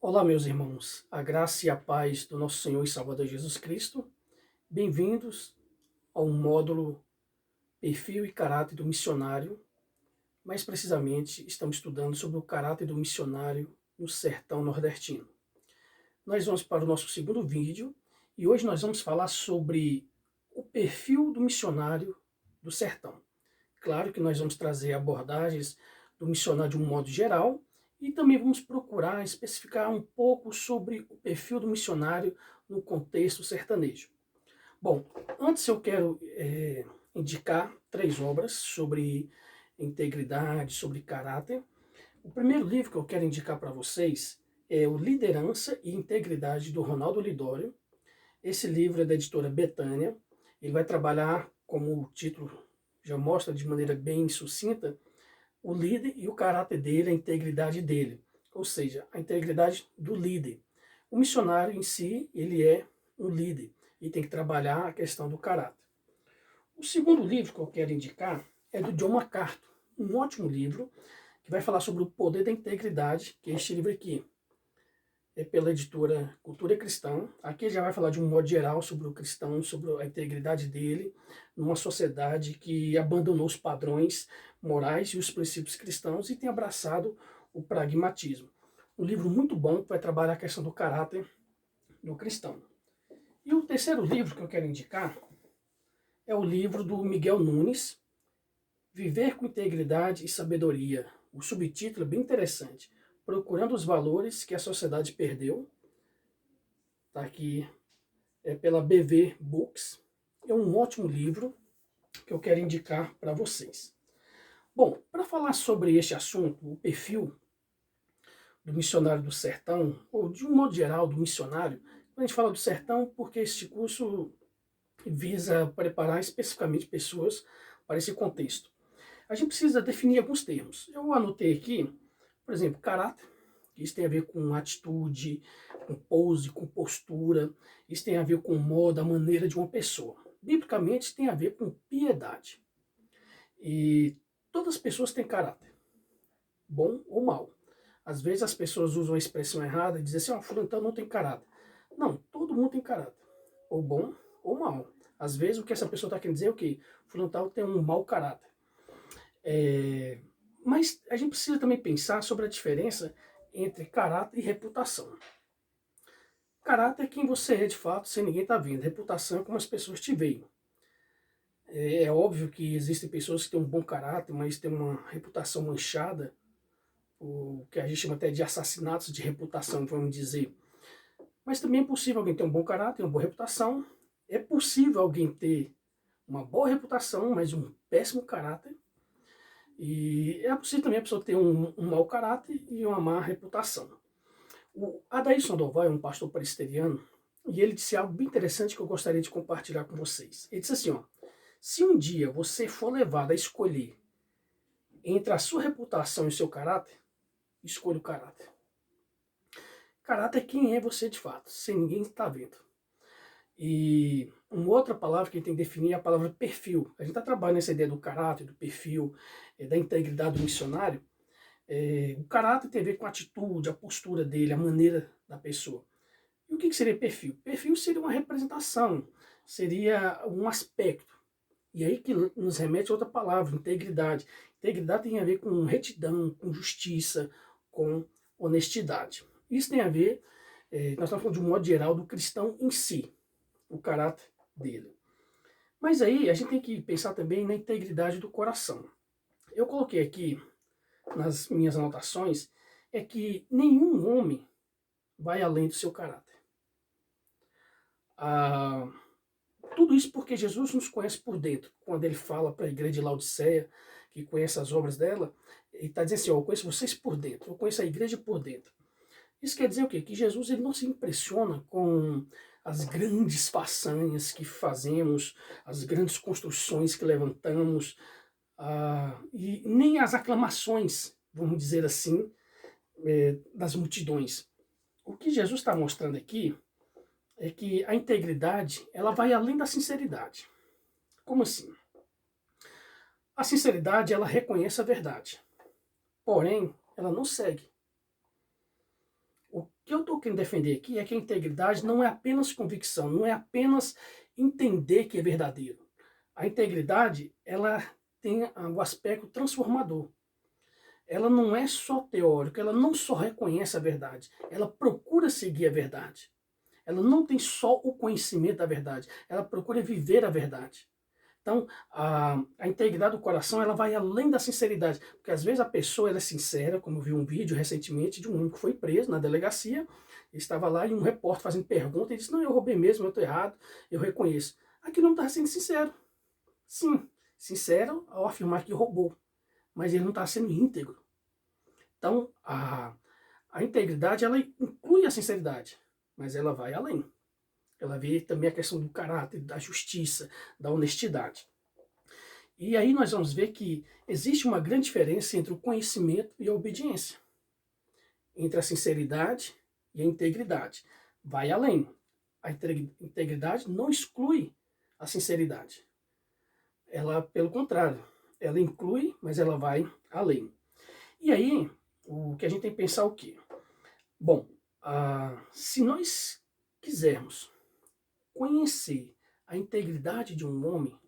Olá, meus irmãos, a graça e a paz do nosso Senhor e Salvador Jesus Cristo. Bem-vindos ao módulo Perfil e Caráter do Missionário. Mais precisamente, estamos estudando sobre o caráter do missionário no sertão nordestino. Nós vamos para o nosso segundo vídeo e hoje nós vamos falar sobre o perfil do missionário do sertão. Claro que nós vamos trazer abordagens do missionário de um modo geral e também vamos procurar especificar um pouco sobre o perfil do missionário no contexto sertanejo. Bom, antes eu quero indicar 3 obras sobre integridade, sobre caráter. O primeiro livro que eu quero indicar para vocês é o Liderança e Integridade, do Ronaldo Lidório. Esse livro é da editora Betânia. Ele vai trabalhar, como o título já mostra de maneira bem sucinta, o líder e o caráter dele, a integridade dele. Ou seja, a integridade do líder. O missionário em si, ele é um líder e tem que trabalhar a questão do caráter. O segundo livro que eu quero indicar é do John MacArthur, um ótimo livro que vai falar sobre o poder da integridade, que é este livro aqui. É pela editora Cultura Cristã. Aqui ele já vai falar de um modo geral sobre o cristão, sobre a integridade dele, numa sociedade que abandonou os padrões morais e os princípios cristãos e tem abraçado o pragmatismo. Um livro muito bom que vai trabalhar a questão do caráter do cristão. E o terceiro livro que eu quero indicar é o livro do Miguel Nunes, Viver com Integridade e Sabedoria. O subtítulo é bem interessante. Procurando os valores que a sociedade perdeu. Está aqui, é pela BV Books. É um ótimo livro que eu quero indicar para vocês. Bom, para falar sobre este assunto, o perfil do missionário do sertão, ou de um modo geral do missionário, a gente fala do sertão porque este curso visa preparar especificamente pessoas para esse contexto. A gente precisa definir alguns termos. Eu anotei aqui, por exemplo, caráter. Isso tem a ver com atitude, com pose, com postura. Isso tem a ver com o modo, a maneira de uma pessoa. Biblicamente, tem a ver com piedade. E todas as pessoas têm caráter, bom ou mal. Às vezes as pessoas usam a expressão errada e dizem assim, fulano não tem caráter. Não, todo mundo tem caráter, ou bom ou mal. Às vezes o que essa pessoa está querendo dizer é o quê? Fulano tem um mau caráter. Mas a gente precisa também pensar sobre a diferença entre caráter e reputação. Caráter é quem você é de fato, sem ninguém estar vendo. Reputação é como as pessoas te veem. É óbvio que existem pessoas que têm um bom caráter, mas têm uma reputação manchada, o que a gente chama até de assassinatos de reputação, vamos dizer. Mas também é possível alguém ter um bom caráter, uma boa reputação. É possível alguém ter uma boa reputação, mas um péssimo caráter. E é possível também a pessoa ter um mau caráter e uma má reputação. O Adair Sandoval é um pastor presbiteriano e ele disse algo bem interessante que eu gostaria de compartilhar com vocês. Ele disse assim, ó, se um dia você for levado a escolher entre a sua reputação e o seu caráter, escolha o caráter. Caráter é quem é você de fato, sem ninguém estar vendo. E uma outra palavra que a gente tem que definir é a palavra perfil. A gente está trabalhando nessa ideia do caráter, do perfil, da integridade do missionário. O caráter tem a ver com a atitude, a postura dele, a maneira da pessoa. E o que seria perfil? Perfil seria uma representação, seria um aspecto. E aí que nos remete a outra palavra, integridade. Integridade tem a ver com retidão, com justiça, com honestidade. Isso tem a ver, nós estamos falando de um modo geral do cristão em si, o caráter dele. Mas aí a gente tem que pensar também na integridade do coração. Eu coloquei aqui nas minhas anotações, é que nenhum homem vai além do seu caráter. Tudo isso porque Jesus nos conhece por dentro. Quando ele fala para a igreja de Laodiceia, que conhece as obras dela, ele está dizendo assim, eu conheço vocês por dentro, eu conheço a igreja por dentro. Isso quer dizer o quê? Que Jesus ele não se impressiona com as grandes façanhas que fazemos, as grandes construções que levantamos, e nem as aclamações, vamos dizer assim, das multidões. O que Jesus está mostrando aqui é que a integridade ela vai além da sinceridade. Como assim? A sinceridade ela reconhece a verdade, porém ela não segue. O que eu estou querendo defender aqui é que a integridade não é apenas convicção, não é apenas entender que é verdadeiro. A integridade, ela tem o aspecto transformador. Ela não é só teórica, ela não só reconhece a verdade, ela procura seguir a verdade. Ela não tem só o conhecimento da verdade, ela procura viver a verdade. Então, a integridade do coração, ela vai além da sinceridade, porque às vezes a pessoa ela é sincera, como eu vi um vídeo recentemente de um homem que foi preso na delegacia, ele estava lá e um repórter fazendo pergunta, e disse, não, eu roubei mesmo, eu estou errado, eu reconheço. Aquilo não está sendo sincero. Sim, sincero ao afirmar que roubou, mas ele não está sendo íntegro. Então, a integridade, ela inclui a sinceridade, mas ela vai além. Ela vê também a questão do caráter, da justiça, da honestidade. E aí nós vamos ver que existe uma grande diferença entre o conhecimento e a obediência. Entre a sinceridade e a integridade. Vai além. A integridade não exclui a sinceridade. Ela, pelo contrário, ela inclui, mas ela vai além. E aí, o que a gente tem que pensar é o quê? Bom, se nós quisermos conhecer a integridade de um homem,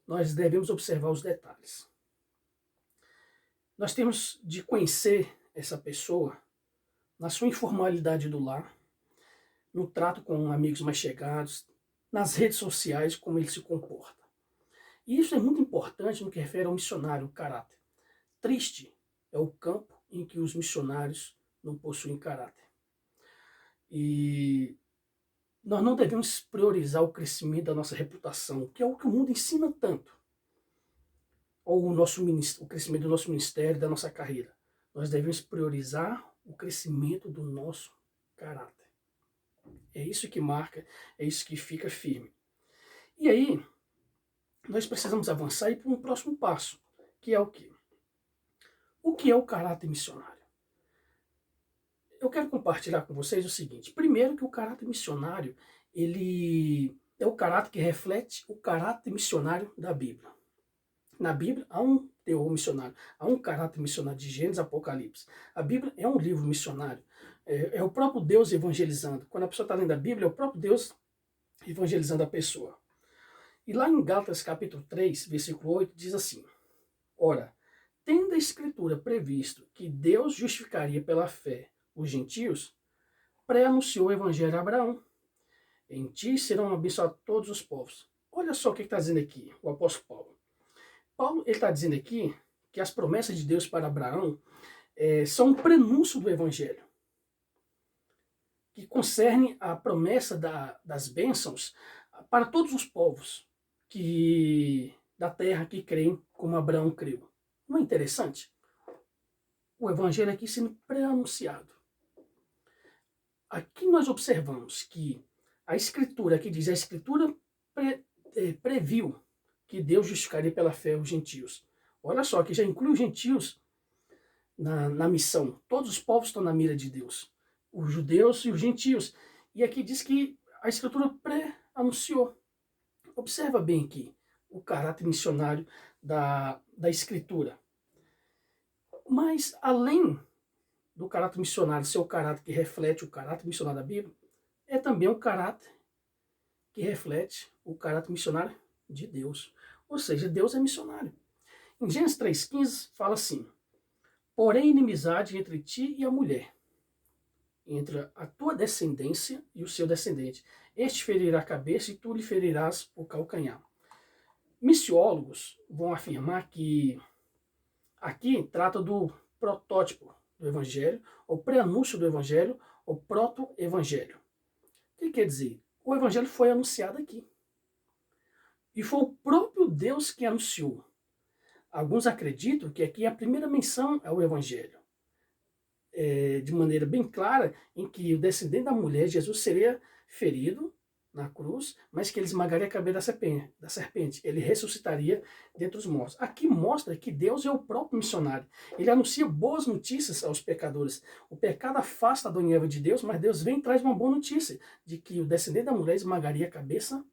nós devemos observar os detalhes. Nós temos de conhecer essa pessoa na sua informalidade do lar, no trato com amigos mais chegados, nas redes sociais, como ele se comporta. E isso é muito importante no que refere ao missionário, o caráter. Triste é o campo em que os missionários não possuem caráter. E nós não devemos priorizar o crescimento da nossa reputação, que é o que o mundo ensina tanto. Ou o crescimento do nosso ministério, da nossa carreira. Nós devemos priorizar o crescimento do nosso caráter. É isso que marca, é isso que fica firme. E aí, nós precisamos avançar e ir para um próximo passo, que é o quê? O que é o caráter missionário? Eu quero compartilhar com vocês o seguinte. Primeiro que o caráter missionário, ele é o caráter que reflete o caráter missionário da Bíblia. Na Bíblia há um teor missionário, há um caráter missionário de Gênesis e Apocalipse. A Bíblia é um livro missionário. É o próprio Deus evangelizando. Quando a pessoa está lendo a Bíblia, é o próprio Deus evangelizando a pessoa. E lá em Gálatas capítulo 3, versículo 8, diz assim: ora, tendo a Escritura previsto que Deus justificaria pela fé os gentios, pré-anunciou o evangelho a Abraão. Em ti serão abençoados todos os povos. Olha só o que está dizendo aqui o apóstolo Paulo. Paulo está dizendo aqui que as promessas de Deus para Abraão são um prenúncio do evangelho, que concerne a promessa das bênçãos para todos os povos da terra que creem como Abraão creu. Não é interessante? O evangelho aqui sendo pré-anunciado. Aqui nós observamos que a Escritura, que diz, a Escritura previu que Deus justificaria pela fé os gentios. Olha só, que já inclui os gentios na missão. Todos os povos estão na mira de Deus. Os judeus e os gentios. E aqui diz que a Escritura pré-anunciou. Observa bem aqui o caráter missionário da Escritura. Mas, além do caráter missionário ser o caráter que reflete o caráter missionário da Bíblia, é também o caráter que reflete o caráter missionário de Deus. Ou seja, Deus é missionário. Em Gênesis 3,15 fala assim: porém inimizade entre ti e a mulher, entre a tua descendência e o seu descendente. Este ferirá a cabeça e tu lhe ferirás o calcanhar. Missiólogos vão afirmar que aqui trata do protótipo do Evangelho, o pré-anúncio do Evangelho, o proto-evangelho. O que quer dizer? O Evangelho foi anunciado aqui. E foi o próprio Deus que anunciou. Alguns acreditam que aqui a primeira menção é o Evangelho. De maneira bem clara, em que o descendente da mulher, Jesus, seria ferido na cruz, mas que ele esmagaria a cabeça da serpente. Ele ressuscitaria dentre os mortos. Aqui mostra que Deus é o próprio missionário. Ele anuncia boas notícias aos pecadores. O pecado afasta Adão e Eva de Deus, mas Deus vem e traz uma boa notícia, de que o descendente da mulher esmagaria a cabeça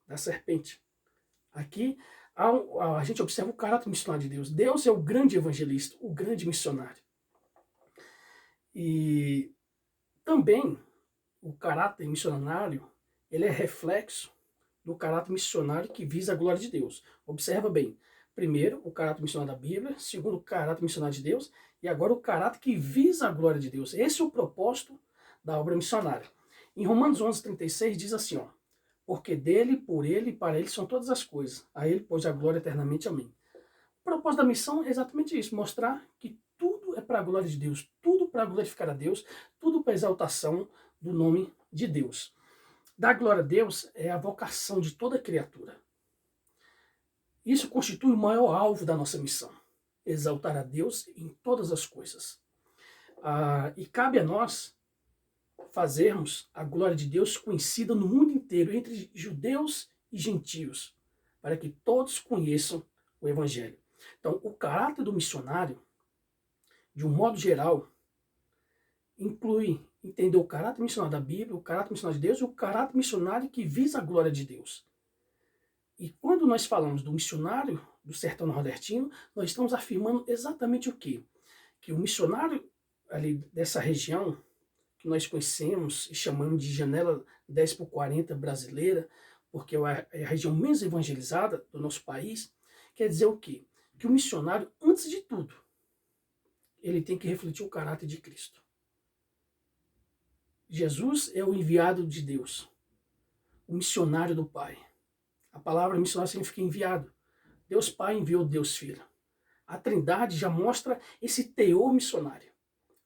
da serpente. Aqui a gente observa o caráter missionário de Deus. Deus é o grande evangelista, o grande missionário. E também o caráter missionário, ele é reflexo do caráter missionário que visa a glória de Deus. Observa bem, primeiro o caráter missionário da Bíblia, segundo o caráter missionário de Deus, e agora o caráter que visa a glória de Deus. Esse é o propósito da obra missionária. Em Romanos 11:36 diz assim, ó, porque dele, por ele e para ele são todas as coisas, a ele pois a glória eternamente, amém. O propósito da missão é exatamente isso, mostrar que tudo é para a glória de Deus, tudo para glorificar a Deus, tudo para a exaltação do nome de Deus. Dar glória a Deus é a vocação de toda criatura. Isso constitui o maior alvo da nossa missão, exaltar a Deus em todas as coisas. E cabe a nós fazermos a glória de Deus conhecida no mundo inteiro, entre judeus e gentios, para que todos conheçam o Evangelho. Então, o caráter do missionário, de um modo geral, inclui entender o caráter missionário da Bíblia, o caráter missionário de Deus e o caráter missionário que visa a glória de Deus. E quando nós falamos do missionário do sertão nordestino, nós estamos afirmando exatamente o quê? Que o missionário ali dessa região, que nós conhecemos e chamamos de janela 10/40 brasileira, porque é a região menos evangelizada do nosso país, quer dizer o quê? Que o missionário, antes de tudo, ele tem que refletir o caráter de Cristo. Jesus é o enviado de Deus, o missionário do Pai. A palavra missionário significa enviado. Deus Pai enviou Deus Filho. A Trindade já mostra esse teor missionário.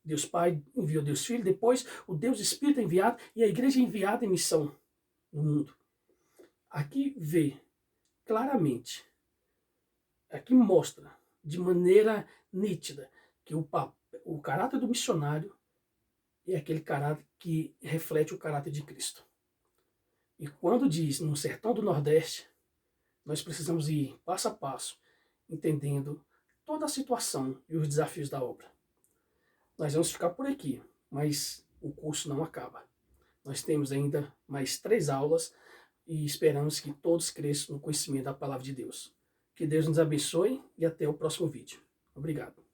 Deus Pai enviou Deus Filho, depois o Deus Espírito é enviado e a igreja é enviada em missão no mundo. Aqui vê claramente, aqui mostra de maneira nítida que o caráter do missionário é aquele caráter que reflete o caráter de Cristo. E quando diz no sertão do Nordeste, nós precisamos ir passo a passo, entendendo toda a situação e os desafios da obra. Nós vamos ficar por aqui, mas o curso não acaba. Nós temos ainda mais 3 aulas e esperamos que todos cresçam no conhecimento da palavra de Deus. Que Deus nos abençoe e até o próximo vídeo. Obrigado.